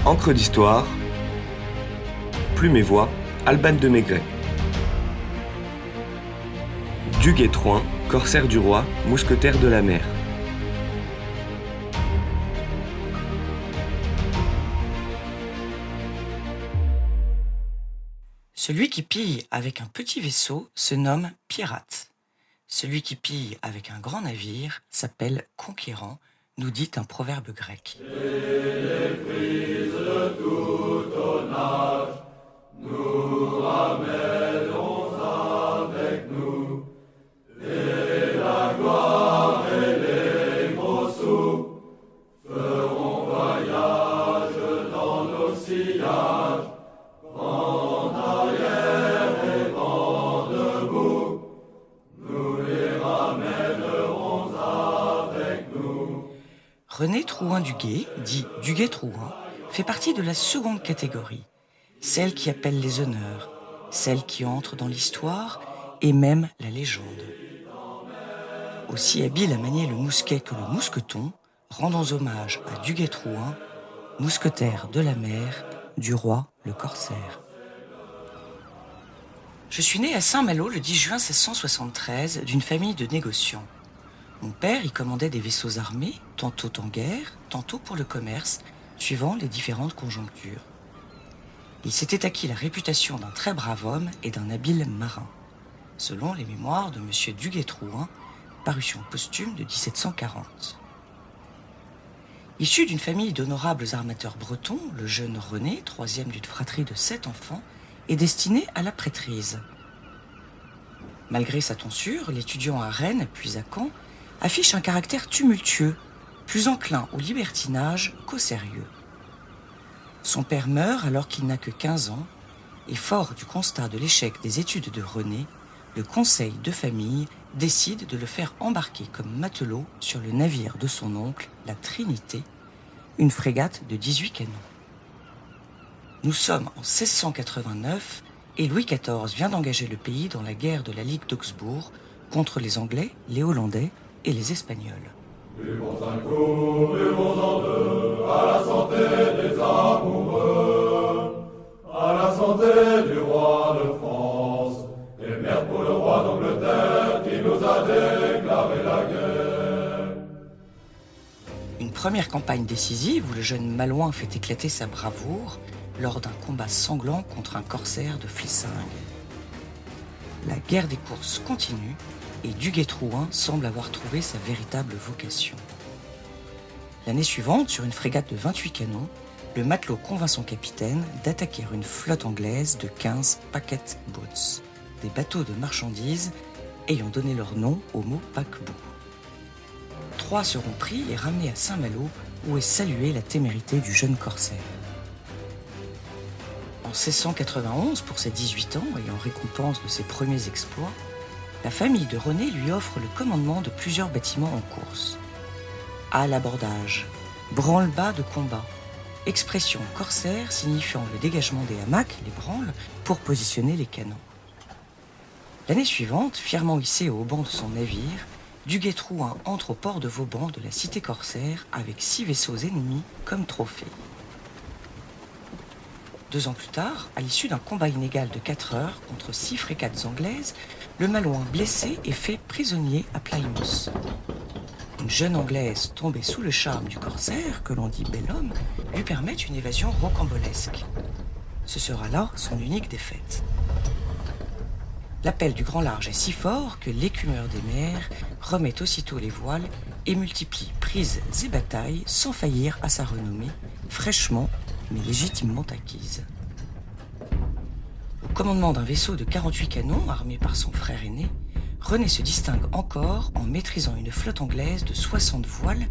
Encre d'histoire, Plume et Voix, Alban de Maigret. Duguay-Trouin, corsaire du roi, mousquetaire de la mer. Celui qui pille avec un petit vaisseau se nomme pirate. Celui qui pille avec un grand navire s'appelle conquérant, nous dit un proverbe grec. Et les prises de tout tonnage, nous ramènerons avec nous, et la gloire et les gros sous feront voyage dans nos sillages, vent arrière et vent debout, nous les ramènerons avec nous. René Drouin-Duguay, dit Duguay-Trouin, fait partie de la seconde catégorie, celle qui appelle les honneurs, celle qui entre dans l'histoire et même la légende. Aussi habile à manier le mousquet que le mousqueton, rendons hommage à Duguay-Trouin, mousquetaire de la mer, du roi le corsaire. Je suis né à Saint-Malo le 10 juin 1673 d'une famille de négociants. Mon père y commandait des vaisseaux armés, tantôt en guerre, tantôt pour le commerce, suivant les différentes conjonctures. Il s'était acquis la réputation d'un très brave homme et d'un habile marin, selon les mémoires de M. Duguay-Trouin, parution posthume de 1740. Issu d'une famille d'honorables armateurs bretons, le jeune René, troisième d'une fratrie de 7 enfants, est destiné à la prêtrise. Malgré sa tonsure, l'étudiant à Rennes puis à Caen affiche un caractère tumultueux, plus enclin au libertinage qu'au sérieux. Son père meurt alors qu'il n'a que 15 ans, et fort du constat de l'échec des études de René, le conseil de famille décide de le faire embarquer comme matelot sur le navire de son oncle, la Trinité, une frégate de 18 canons. Nous sommes en 1689 et Louis XIV vient d'engager le pays dans la guerre de la Ligue d'Augsbourg contre les Anglais, les Hollandais et les Espagnols. Buvons un coup, buvons en deux, à la santé des amoureux, à la santé du roi de France, et merde pour le roi d'Angleterre qui nous a déclaré la guerre. Une première campagne décisive où le jeune Malouin fait éclater sa bravoure lors d'un combat sanglant contre un corsaire de Flessingue. La guerre des courses continue et Duguay-Trouin semble avoir trouvé sa véritable vocation. L'année suivante, sur une frégate de 28 canons, le matelot convainc son capitaine d'attaquer une flotte anglaise de 15 packet boats, des bateaux de marchandises ayant donné leur nom au mot paquebot. 3 seront pris et ramenés à Saint-Malo, où est saluée la témérité du jeune corsaire. En 1691, pour ses 18 ans et en récompense de ses premiers exploits, la famille de René lui offre le commandement de plusieurs bâtiments en course. À l'abordage, branle-bas de combat, expression corsaire signifiant le dégagement des hamacs, les branles, pour positionner les canons. L'année suivante, fièrement hissé au banc de son navire, Duguay-Trouin entre au port de Vauban de la cité corsaire avec 6 vaisseaux ennemis comme trophée. 2 ans plus tard, à l'issue d'un combat inégal de 4 heures contre 6 frégates anglaises, le Malouin blessé est fait prisonnier à Plymouth. Une jeune Anglaise tombée sous le charme du corsaire, que l'on dit bel homme, lui permet une évasion rocambolesque. Ce sera là son unique défaite. L'appel du grand large est si fort que l'écumeur des mers remet aussitôt les voiles et multiplie prises et batailles sans faillir à sa renommée, fraîchement mais légitimement acquise. Au commandement d'un vaisseau de 48 canons armé par son frère aîné, René se distingue encore en maîtrisant une flotte anglaise de 60 voiles,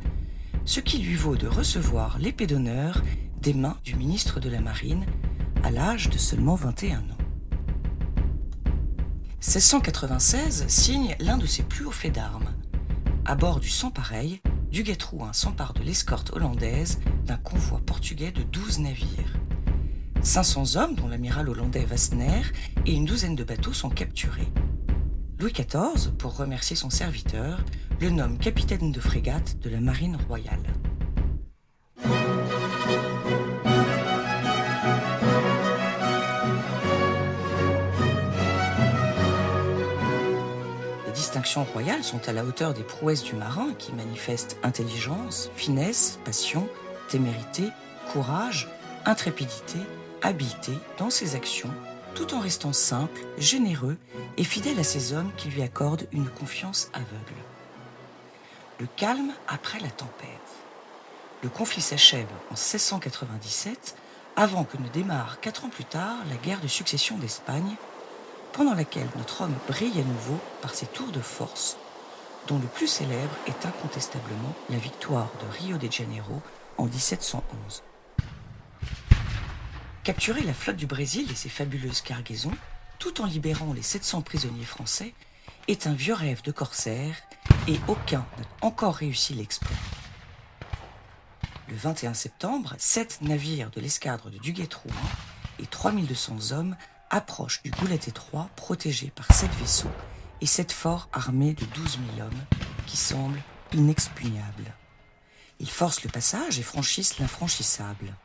ce qui lui vaut de recevoir l'épée d'honneur des mains du ministre de la Marine à l'âge de seulement 21 ans. 1696 signe l'un de ses plus hauts faits d'armes. À bord du Sans Pareil, Duguay-Trouin s'empare de l'escorte hollandaise d'un convoi portugais de 12 navires. 500 hommes, dont l'amiral hollandais Wassenaer, et une douzaine de bateaux sont capturés. Louis XIV, pour remercier son serviteur, le nomme capitaine de frégate de la marine royale. distinctions royales sont à la hauteur des prouesses du marin qui manifeste intelligence, finesse, passion, témérité, courage, intrépidité, habileté dans ses actions, tout en restant simple, généreux et fidèle à ses hommes qui lui accordent une confiance aveugle. Le calme après la tempête. Le conflit s'achève en 1697, avant que ne démarre 4 ans plus tard la guerre de succession d'Espagne, pendant laquelle notre homme brille à nouveau par ses tours de force, dont le plus célèbre est incontestablement la victoire de Rio de Janeiro en 1711. Capturer la flotte du Brésil et ses fabuleuses cargaisons, tout en libérant les 700 prisonniers français, est un vieux rêve de corsaire et aucun n'a encore réussi l'exploit. Le 21 septembre, 7 navires de l'escadre de Duguay-Trouin et 3200 hommes approchent du goulet étroit protégé par 7 vaisseaux et 7 forts armés de 12 000 hommes qui semblent inexpugnables. Ils forcent le passage et franchissent l'infranchissable.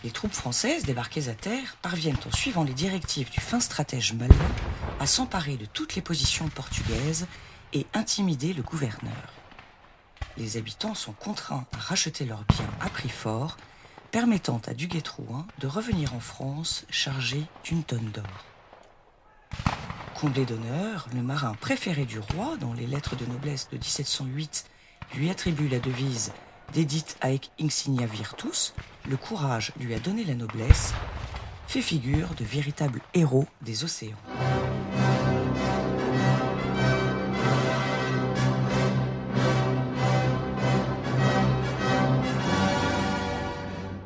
Les troupes françaises débarquées à terre parviennent, en suivant les directives du fin stratège Malon, à s'emparer de toutes les positions portugaises et intimider le gouverneur. Les habitants sont contraints à racheter leurs biens à prix fort, permettant à Duguay-Trouin de revenir en France chargé d'1 tonne d'or. Comblé d'honneur, le marin préféré du roi, dont les lettres de noblesse de 1708 lui attribuent la devise « Dedit haec insignia virtus », le courage lui a donné la noblesse, fait figure de véritable héros des océans.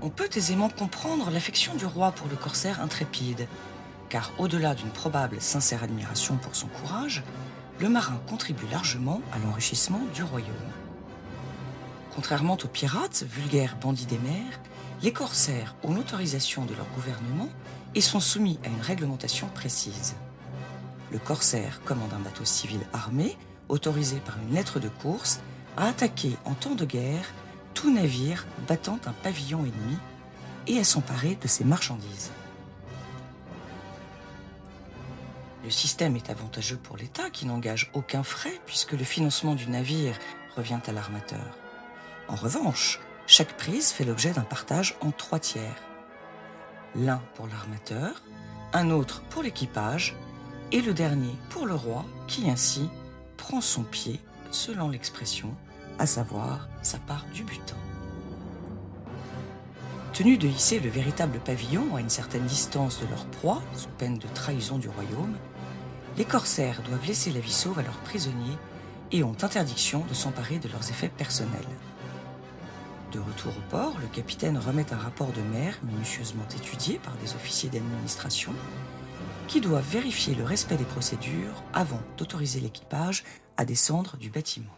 On peut aisément comprendre l'affection du roi pour le corsaire intrépide, car au-delà d'une probable sincère admiration pour son courage, le marin contribue largement à l'enrichissement du royaume. Contrairement aux pirates, vulgaires bandits des mers, les corsaires ont l'autorisation de leur gouvernement et sont soumis à une réglementation précise. Le corsaire commande un bateau civil armé, autorisé par une lettre de course, à attaquer en temps de guerre tout navire battant un pavillon ennemi et à s'emparer de ses marchandises. Le système est avantageux pour l'État qui n'engage aucun frais puisque le financement du navire revient à l'armateur. En revanche, chaque prise fait l'objet d'un partage en 3 tiers. L'un pour l'armateur, un autre pour l'équipage et le dernier pour le roi qui ainsi prend son pied, selon l'expression, à savoir sa part du butin. Tenus de hisser le véritable pavillon à une certaine distance de leur proie, sous peine de trahison du royaume, les corsaires doivent laisser la vie sauve à leurs prisonniers et ont interdiction de s'emparer de leurs effets personnels. De retour au port, le capitaine remet un rapport de mer minutieusement étudié par des officiers d'administration qui doivent vérifier le respect des procédures avant d'autoriser l'équipage à descendre du bâtiment.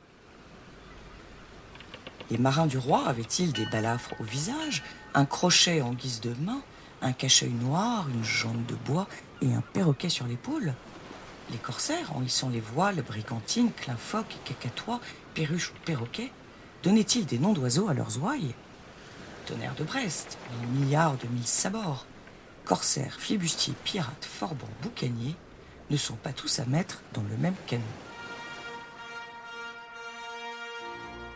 Les marins du roi avaient-ils des balafres au visage, un crochet en guise de main, un cache-œil noir, une jambe de bois et un perroquet sur l'épaule? Les corsaires, en hissant les voiles, brigantines, clins-phoques, cacatois, perruches ou perroquets, donnaient-ils des noms d'oiseaux à leurs ouailles? Tonnerre de Brest, 1000 milliards de mille sabords, corsaires, flibustiers, pirates, forbans, boucaniers ne sont pas tous à mettre dans le même canon.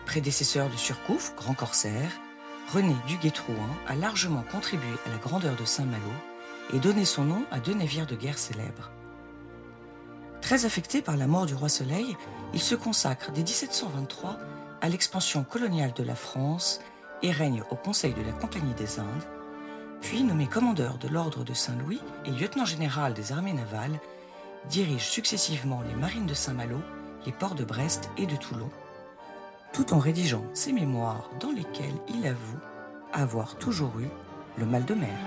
Prédécesseur de Surcouf, grand corsaire, René Duguay-Trouin a largement contribué à la grandeur de Saint-Malo et donné son nom à 2 navires de guerre célèbres. Très affecté par la mort du roi Soleil, il se consacre dès 1723 à l'expansion coloniale de la France et règne au Conseil de la Compagnie des Indes, puis nommé commandeur de l'Ordre de Saint-Louis et lieutenant général des armées navales, dirige successivement les marines de Saint-Malo, les ports de Brest et de Toulon, tout en rédigeant ses mémoires dans lesquelles il avoue avoir toujours eu le mal de mer.